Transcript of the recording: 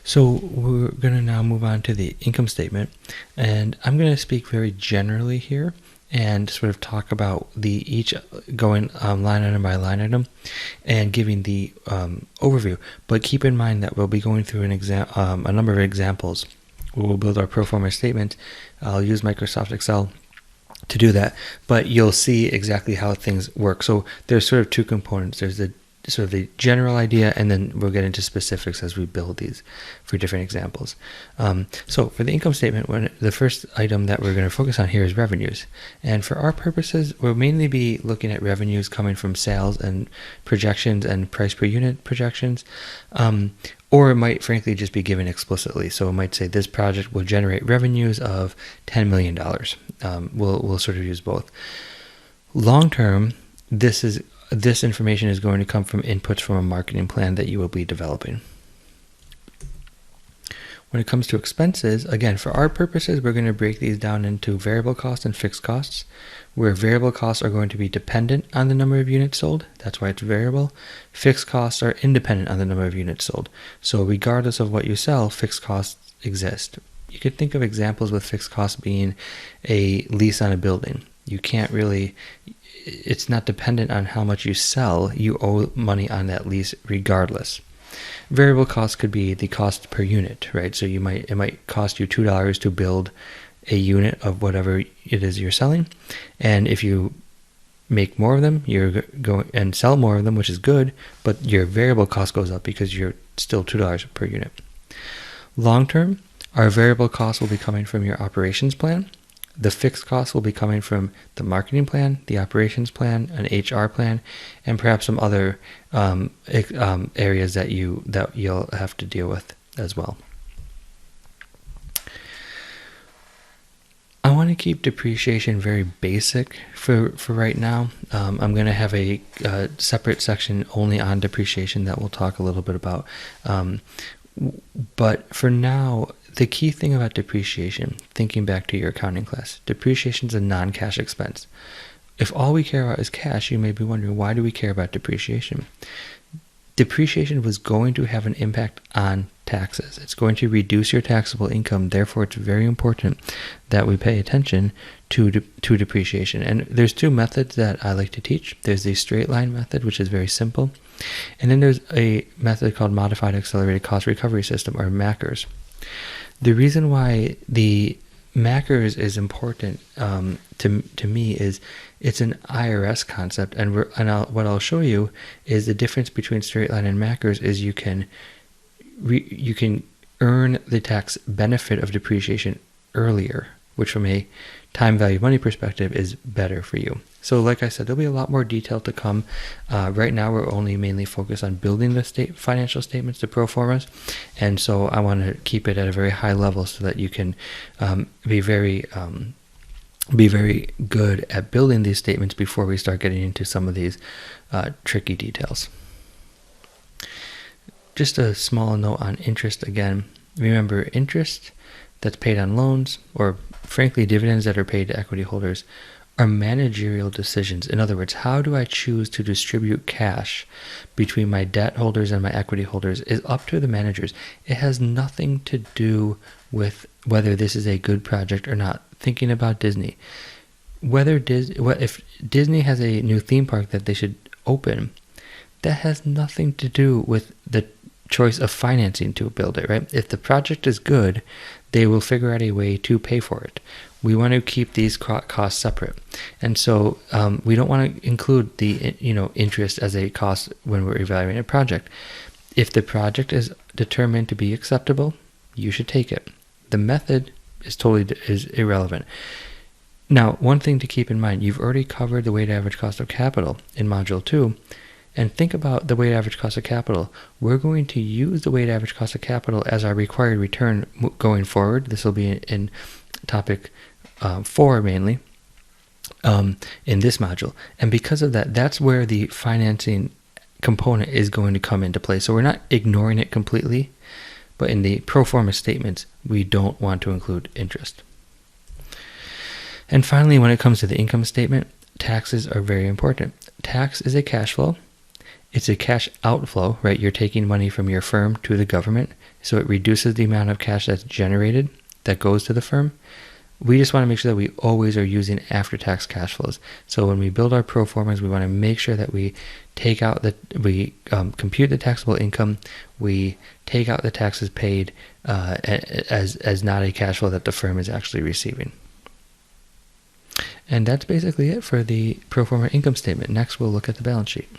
So we're going to now move on to the income statement, and I'm going to speak very generally here and sort of talk about each going line item by line item and giving the overview. But keep in mind that we'll be going through a number of examples. We'll build our pro forma statement. I'll use Microsoft Excel to do that, but you'll see exactly how things work. So there's sort of two components. There's the sort of the general idea, and then we'll get into specifics as we build these for different examples. So for the income statement, the first item that we're going to focus on here is revenues. And for our purposes, we'll mainly be looking at revenues coming from sales and projections and price per unit projections. Or it might frankly just be given explicitly. So it might say this project will generate revenues of $10 million. We'll sort of use both. Long term, this information is going to come from inputs from a marketing plan that you will be developing. When it comes to expenses, again, for our purposes, we're going to break these down into variable costs and fixed costs, where variable costs are going to be dependent on the number of units sold. That's why it's variable. Fixed costs are independent on the number of units sold. So regardless of what you sell, fixed costs exist. You could think of examples with fixed costs being a lease on a building. You can't really... It's not dependent on how much you sell. You owe money on that lease regardless. Variable costs could be the cost per unit, right? So it might cost you $2 to build a unit of whatever it is you're selling, and if you make more of them, you're going and sell more of them, which is good, but your variable cost goes up because you're still $2 per unit. Long term, our variable costs will be coming from your operations plan. The fixed costs will be coming from the marketing plan, the operations plan, an HR plan, and perhaps some other areas that you'll have to deal with as well. I want to keep depreciation very basic for right now. I'm going to have a separate section only on depreciation that we'll talk a little bit about. But for now, the key thing about depreciation, thinking back to your accounting class, depreciation is a non-cash expense. If all we care about is cash, you may be wondering, why do we care about depreciation? Depreciation was going to have an impact on taxes. It's going to reduce your taxable income. Therefore, it's very important that we pay attention to depreciation. And there's two methods that I like to teach. There's the straight line method, which is very simple. And then there's a method called Modified Accelerated Cost Recovery System, or MACRS. The reason why the MACRS is important to me is it's an IRS concept, and what I'll show you is the difference between straight line and MACRS is you can earn the tax benefit of depreciation earlier, which from a time value money perspective is better for you. So like I said, there'll be a lot more detail to come. Right now we're only mainly focused on building the financial statements, the pro formas, and so I want to keep it at a very high level so that you can be very good at building these statements before we start getting into some of these tricky details. Just a small note on interest again. Remember, interest that's paid on loans, or frankly dividends that are paid to equity holders, are managerial decisions. In other words, how do I choose to distribute cash between my debt holders and my equity holders is up to the managers. It has nothing to do with whether this is a good project or not. Thinking about Disney, if Disney has a new theme park that they should open, that has nothing to do with the choice of financing to build it, right? If the project is good, they will figure out a way to pay for it. We want to keep these costs separate, and so we don't want to include the interest as a cost when we're evaluating a project. If the project is determined to be acceptable, you should take it. The method is irrelevant. Now, one thing to keep in mind: you've already covered the weighted average cost of capital in Module 2. And think about the weighted average cost of capital. We're going to use the weighted average cost of capital as our required return going forward. This will be in topic 4 mainly in this module. And because of that, that's where the financing component is going to come into play. So we're not ignoring it completely, but in the pro forma statements, we don't want to include interest. And finally, when it comes to the income statement, taxes are very important. Tax is a cash flow. It's a cash outflow, right? You're taking money from your firm to the government, so it reduces the amount of cash that's generated that goes to the firm. We just want to make sure that we always are using after-tax cash flows. So when we build our pro formas, we want to make sure that we take out compute the taxable income, we take out the taxes paid as not a cash flow that the firm is actually receiving. And that's basically it for the pro forma income statement. Next, we'll look at the balance sheet.